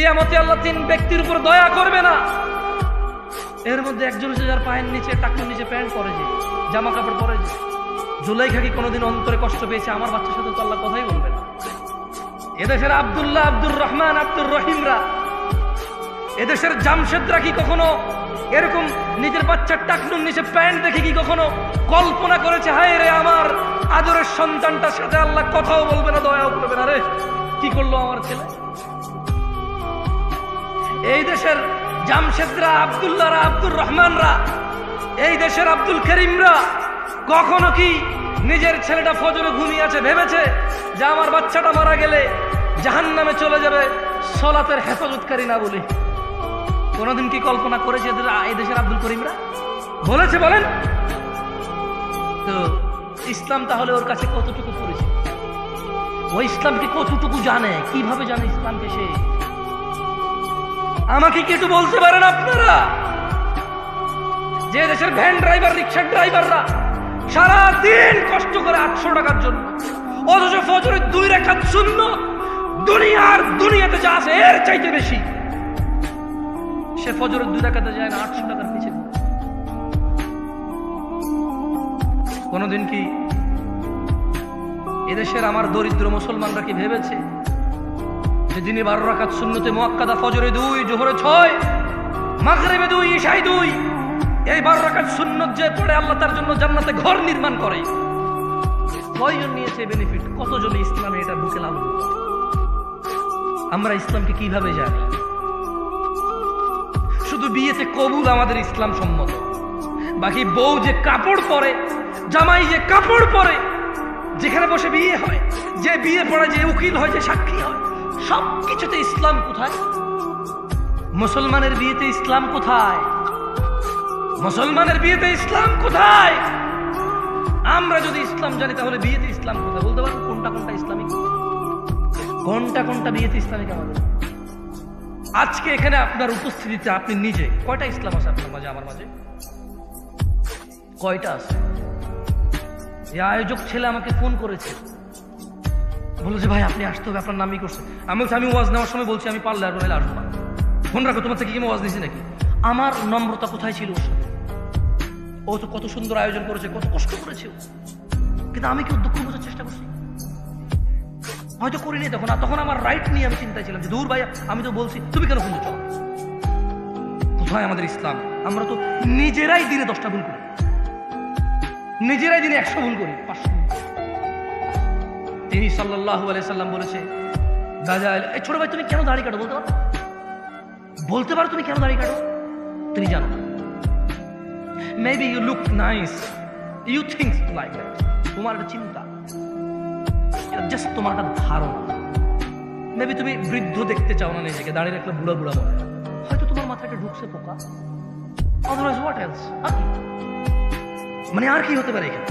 কিয়ামতে আল্লাহ তিন ব্যক্তির উপর দয়া করবে না। এর মধ্যে একজন হচ্ছে যার পায়ের নিচে টাকনুর নিচে প্যান্ট পরে, যে জামা কাপড় পরে, যে জুলাইখা কি কোনোদিন অন্তরে কষ্ট পেয়েছে? আমার বাচ্চার সাথে তো আল্লাহ কথাই বলবে না। এদেশের আব্দুল্লাহ, আব্দুর রহমান, আব্দুর রহিমরা, এদেশের জামশেদরা কি কখনো এরকম নিজের বাচ্চার টাকনুর নিচে প্যান্ট দেখে কি কখনো কল্পনা করেছে হায় রে আমার আদরের সন্তানটার সাথে আল্লাহ কথাও বলবে না, দয়াও করবে না, রে কি করলো আমার ছেলে? এই দেশের জামশেদরা, আব্দুল্লাহরা, আব্দুর রহমানরা, এই দেশের আব্দুল করিমরা কখনো কি নিজের ছেলেটা ফজরে ঘুমিয়ে আছে ভেবেছে যে আমার বাচ্চাটা মারা গেলে জাহান্নামে চলে যাবে সলাতের হেফাজতকারী না বলে? কোনদিন কি কল্পনা করেছে এই দেশের আব্দুল করিমরা? বলেছে? বলেন তো। ইসলাম তাহলে ওর কাছে কতটুকু পরিচিত? ওই ইসলামকে কতটুকু জানে? কিভাবে জানে ইসলামকে সে? আমাকে কি একটু বলতে পারেন আপনারা? যে দেশের ভ্যান ড্রাইভার, রিক্সার ড্রাইভাররা সারা দিন কষ্ট করে 800 টাকার জন্য, অথচ ফজরের 2 রাকাত সুন্নাত দুনিয়াতে যা আছে এর চাইতে বেশি, সে ফজরের 2 রাকাতে যায় না 800 টাকার পিছনে। কোনদিন কি এদেশের আমার দরিদ্র মুসলমানরা কি ভেবেছে যে দিনে 12 রাকাত সুন্নতে মুআক্কাদা, ফজরে 2, জোহরে 6, মাগরিবে 2, ইশায় 2, এই 12 রাকাত সুন্নত যে পড়ে আল্লাহ তার জন্য জান্নাতে ঘর নির্মাণ করে? কয়জন নিয়েছে বেনিফিট? কতজন ইসলামে এটা ঢুকে লাভ? আমরা ইসলামকে কিভাবে জানি? শুধু বিয়েতে কবুল আমাদের ইসলাম সম্মত, বাকি বউ যে কাপড় পরে, জামাই যে কাপড় পরে, যেখানে বসে বিয়ে হয়, যে বিয়ে পড়ে, যে উকিল হয়, যে সাক্ষী হয়, সবকিছুতে ইসলাম কোথায়? মুসলমানের বিয়েতে ইসলাম কোথায়? মুসলমানের বিয়েতে ইসলাম কোথায়? আমরা যদি ইসলাম জানি তাহলে বিয়েতে ইসলাম কোথায়? বলতে পারবো কোনটা কোনটা ইসলামিক, কোনটা কোনটা বিয়েতে ইসলামিক আমাদের? আজকে এখানে আপনার উপস্থিতিতে আপনি নিজে কয়টা ইসলাম আছে আপনার মাঝে, আমার মাঝে? কয়টা আছে? এই আয়োজক ছেলে আমাকে ফোন করেছে, বলেছে ভাই আপনি আসতে হবে, আপনার নামই করছে। আমি বলছি, আমি ওয়াজ নেওয়ার সময় বলছি আমি পারলে আর নাহলে আসবো না। ফোন রাখো, তোমার থেকে কি ওয়াজ দিয়েছি নাকি? আমার নম্রতা কোথায় ছিল? ও তো কত সুন্দর আয়োজন করেছে, কত কষ্ট করেছে, কিন্তু আমি কি দুঃখ বোঝার চেষ্টা করছি? হয়তো করিনি তখন। আর তখন আমার রাইট নিয়ে আমি চিন্তায় ছিলাম যে দূর ভাই, আমি তো বলছি, তুমি কেন ফোন চলো? কোথায় আমাদের ইসলাম? আমরা তো নিজেরাই দিনে 10টা ভুল করি, নিজেরাই দিনে 100 ভুল করি, 500 ভুল। তিনি সাল্লাল্লাহু আলাইহি সাল্লাম বলেছে, এই ছোট ভাই তুমি কেন দাড়ি কাটো? বলতে পারো? বলতে পারো তুমি কেন দাড়ি কাটো? তুমি জানো, maybe you look nice, you think like that. তোমার একটা চিন্তা, জাস্ট তোমার একটা ধারণা। মেবি তুমি বৃদ্ধ দেখতে চাও না নিজেকে, দাঁড়িয়ে রাখলে বুড়া বুড়া মনে হয়। হয়তো তোমার মাথায় ঢুকছে পোকা। Otherwise what else? মানে আর কি হতে পারে এখানে?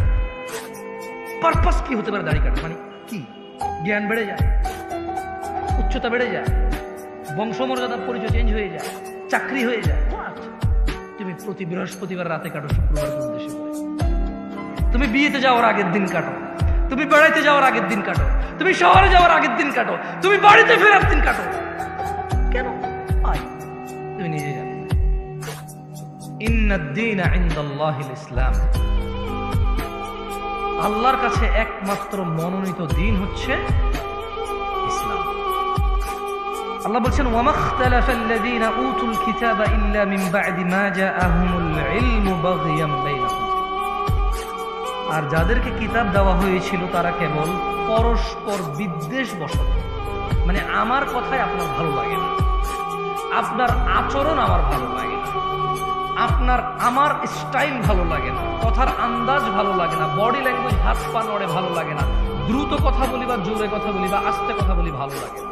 পারপাস কি হতে পারে দাড়ি কাটা? মানে কি? জ্ঞান বেড়ে যায়, উচ্চতা বেড়ে যায়, বংশমর্যাদার পরিচয় চেঞ্জ হয়ে যায়, চাকরি হয়ে যায়। তুমি প্রতি বৃহস্পতিবার রাতে কাটো, শুক্রবার উদ্দেশ্যে করে। তুমি বিয়েতে যাওয়ার আগের দিন কাটো, তুমি বেড়াইতে যাওয়ার আগের দিন কাটো, তুমি শহরে যাওয়ার আগের দিন কাটো, তুমি বাড়িতে ফেরার দিন কাটো। কেন? তুমি নিজে জানো। ইন্নাদ-দীনা ইনদাল্লাহিল ইসলাম। আল্লাহর কাছে একমাত্র মনোনীত দিন হচ্ছে ইসলাম। আল্লাহ বলছেন, ওয়ামাখতালাফাল্লাযীনা উতুল কিতাবা ইল্লা মিন বা'দি মা জাআহুমুল ইলমু বাগিয়াম বাইনাহুম। আর যাদেরকে কিতাব দেওয়া হয়েছিল তারা কেবল পরস্পর বিদ্বেষ বশত, মানে আমার কথায় আপনার ভালো লাগে না, আপনার আচরণ আমার ভালো লাগে না, আমার স্টাইল ভালো লাগে না, কথার আন্দাজ ভালো লাগে না, বডি ল্যাঙ্গুয়েজ, হাত পা নড়ে ভালো লাগে না, দ্রুত কথা বলি বা জোরে কথা বলি বা আস্তে কথা বলি ভালো লাগে না।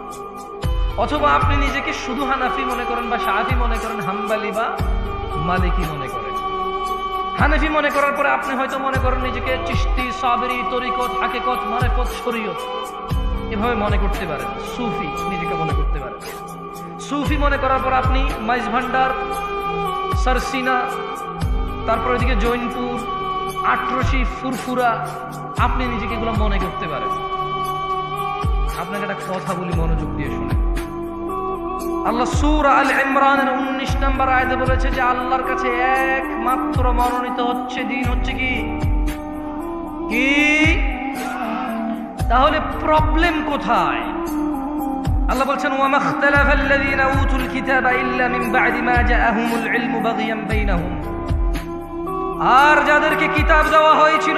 অথবা আপনি নিজেকে শুধু হানাফি মনে করেন বা শাফি মনে করেন, হাম্বালি বা মালিকি মনে করেন। হানাফি মনে করার পরে আপনি হয়তো মনে করেন নিজেকে চিশতি, সাবরি, তরিকত, হাকিকত, মারিফত, শরীয়ত এভাবে মনে করতে পারেন। সুফি নিজেকে মনে করতে পারেন। সুফি মনে করার পর আপনি মাইজ ভান্ডার, সারসিনা, তারপর ওইদিকে জৈনপুর, আটরশি, ফুরফুরা, আপনি নিজেকে এগুলো মনে করতে পারেন। আপনাকে একটা কথা বলি, মনোযোগ দিয়ে শুনে। আল্লাহ সূরা আল ইমরানের 19 নম্বর আয়াতে বলেছে যে আল্লাহর কাছে একমাত্র মনোনীত হচ্ছে দিন হচ্ছে কি কি? তাহলে প্রবলেম কোথায়? আল্লাহ বলছেন ওয়ামা ইখতালাফাল্লাযীনা উতুল কিতাবা ইল্লা মিন বা'দি মা জাআহুমুল ইলমু বাগিয়ান বাইনাহুম। আর যাদেরকে কিতাব দেওয়া হয়েছিল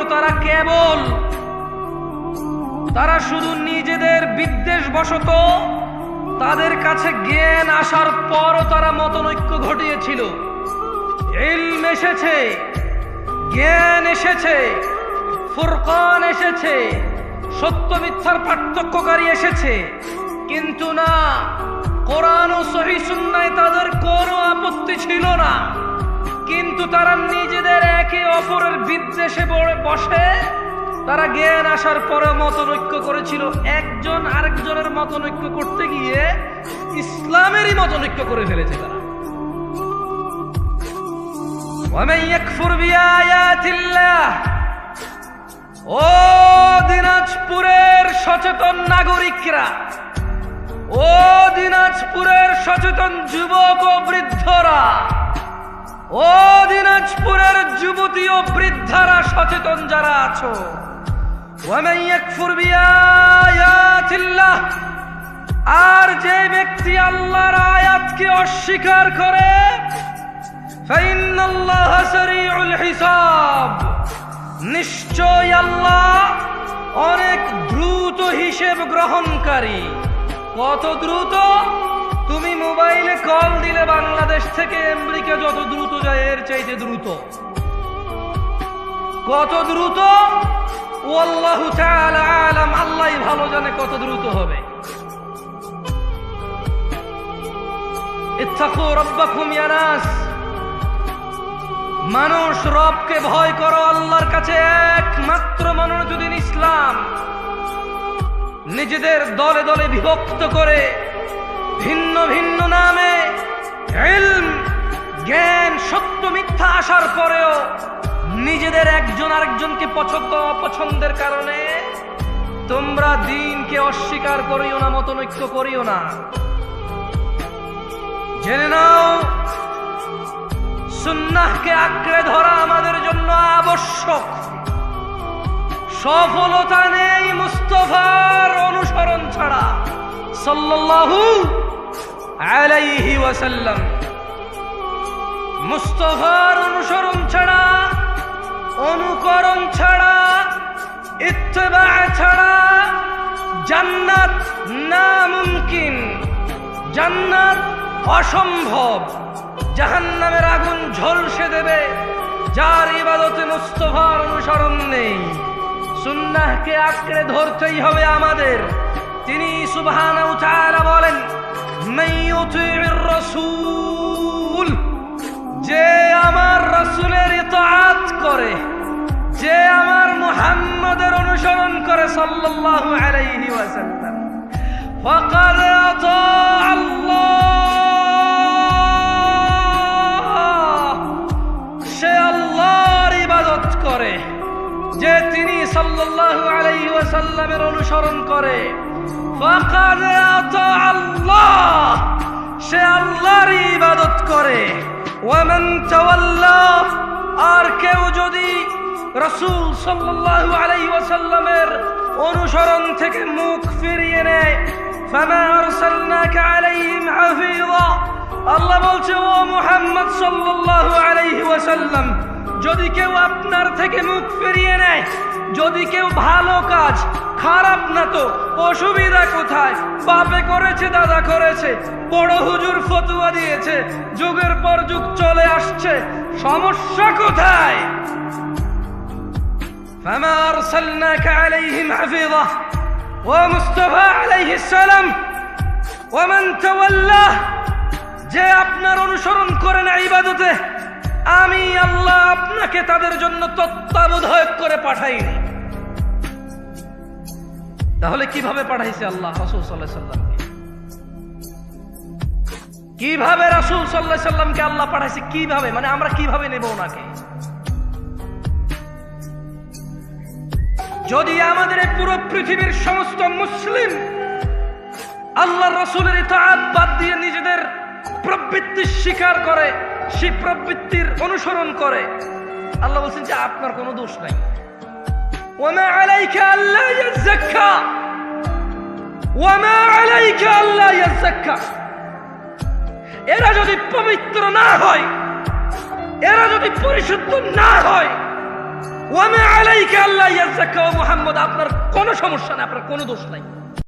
তারা শুধু নিজেদের বিদ্বেষবশত তাদের কাছে জ্ঞান আসার পরও তারা মতনৈক্য ঘটিয়েছিল। ইলম এসেছে, জ্ঞান এসেছে, ফুরকান এসেছে, সত্য মিথ্যার পার্থক্যকারী এসেছে, কিন্তু না, কোরআন ও সহিহ সুন্নায় তাদের কোনো আপত্তি ছিল না। কিন্তু তারা নিজেদের একে অপরের বিদ্বেষে বসে তারা জ্ঞান আসার পরে মতনৈক্য করেছিল। একজন আরেকজনের মতনৈক্য করতে গিয়ে ইসলামেরই মতনৈক্য করে ফেলেছে তারা। ওয়ামান ইয়াকফুর বিআয়াতিল্লাহ, ও দিনাজপুরের সচেতন নাগরিকরা, ও দিনাজপুরের সচেতন যুবক ও বৃদ্ধরা, ও দিনাজপুরের যুবতী ও বৃদ্ধারা সচেতন যারা আছো, ওয়ামান ইয়াকফুর বিআয়াতিল্লাহ, আর যে ব্যক্তি আল্লাহর আয়াতকে অস্বীকার করে, ফাইন্নাল্লাহা সারিউল হিসাব, নিশ্চয় আল্লাহ অনেক দ্রুত হিসেব গ্রহণকারী। কত দ্রুত? তুমি মোবাইলে কল দিলে বাংলাদেশ থেকে আমেরিকা যত দ্রুত যায় এর চাইতে দ্রুত। কত দ্রুত? আল্লাহু তাআলা আলাম, আল্লাহই ভালো জানে কত দ্রুত হবে। ইত্তাকু রাব্বাকুম ইয়া নাস, মানুষ রবকে ভয় করো। আল্লাহর কাছে একমাত্র মনোনীত দিন ইসলাম। নিজেদের দলে দলে বিভক্ত করে ভিন্ন ভিন্ন নামে ইলম, জ্ঞান, সত্য মিথ্যা আসার পরেও নিজেদের একজন আরেকজনকে পছন্দ অপছন্দের কারণে তোমরা দ্বীনকে অস্বীকার করিও না, মতনৈক্য করিও না। জেনে নাও, সুন্নাহকে আঁকড়ে ধরা আমাদের জন্য আবশ্যক। সফলতা নেই মুস্তাফার অনুসরণ ছাড়া, সাল্লাল্লাহু আলাইহি ওয়াসাল্লাম। মুস্তাফার অনুসরণ ছাড়া, অনুকরণ ছাড়া, ইত্তেবা ছাড়া জান্নাত নামুমকিন, জান্নাত অসম্ভব। জাহান্নামের আগুন ঝলসে দেবে যার ইবাদতে মুস্তাফার অনুসরণ নেই। সুন্নাহকে আঁকড়ে ধরতেই হবে আমাদের। তিনি সুবহানাহু ওয়া তাআলা বলেন, মান ইউতিউর রাসূল, যে আমার রাসূলের ইতাআত করে, যে আমার মুহাম্মদের অনুসরণ করে সাল্লাল্লাহু আলাইহি ওয়াসাল্লাম, ফাকাদ আতা আল্লাহ, সে আল্লাহর ইবাদত করে। যে তিনি সাল্লাল্লাহু আলাইহি ওয়াসাল্লামের অনুসরণ করে, ফাকাদ আতা আল্লাহ, সে আল্লাহর ইবাদত করে। ওয়ামান তাওয়াল্লা, আর কেউ যদি রাসূল সাল্লাল্লাহু আলাইহি ওয়াসাল্লামের অনুসরণ থেকে মুখ ফিরিয়ে নেয়, ফামা আরসালনাকা আলাইহিম হাফিযা, আল্লাহ বলছে ও মুহাম্মদ সাল্লাল্লাহু আলাইহি ওয়াসাল্লাম, যদি কেউ আপনার থেকে মুখ ফিরিয়ে নেয়, যদি কেউ ভালো কাজ, খারাপ না তো অসুবিধা কোথায়? পাপে করেছে, দাদা করেছে, বড় হুজুর ফতোয়া দিয়েছে, যুগের পর যুগ চলে আসছে, সমস্যা কোথায়? ফামা আরসালনাকা আলাইহিম হাফিযা ওয়া মুস্তাফা আলাইহিস সালাম ওয়া মান তাওয়াল্লা, যে আপনার অনুসরণ করে না ইবাদতে, আমি আল্লাহ আপনাকে তাদের জন্য তত্ত্বাবধায়ক করে পাঠাইনি। তাহলে কিভাবে পাঠাইছে আল্লাহ রাসূল সাল্লাল্লাহু আলাইহি সাল্লামকে? কিভাবে রাসূল সাল্লাল্লাহু আলাইহি সাল্লামকে আল্লাহ পাঠাইছে? কিভাবে, মানে আমরা কিভাবে নেব ওনাকে? যদি আমাদের পুরো পৃথিবীর সমস্ত মুসলিম আল্লাহর রাসূলের ইতাআত বাদ দিয়ে নিজেদের প্রবৃত্তি স্বীকার করে, সেই প্রবৃত্তির অনুসরণ করে, আল্লাহ বলছেন যে আপনার কোনো দোষ নাই। ওয়ামা আলাইকা আল্লা ইয়াযাক্কা, ওয়ামা আলাইকা আল্লা ইয়াযাক্কা। এরা যদি পবিত্র না হয়, এরা যদি পরিশুদ্ধ না হয়, ওয়ামা আলাইকা আল্লা ইয়াযাক্কা, ও মুহাম্মদ আপনার কোনো সমস্যা নাই, আপনার কোনো দোষ নাই।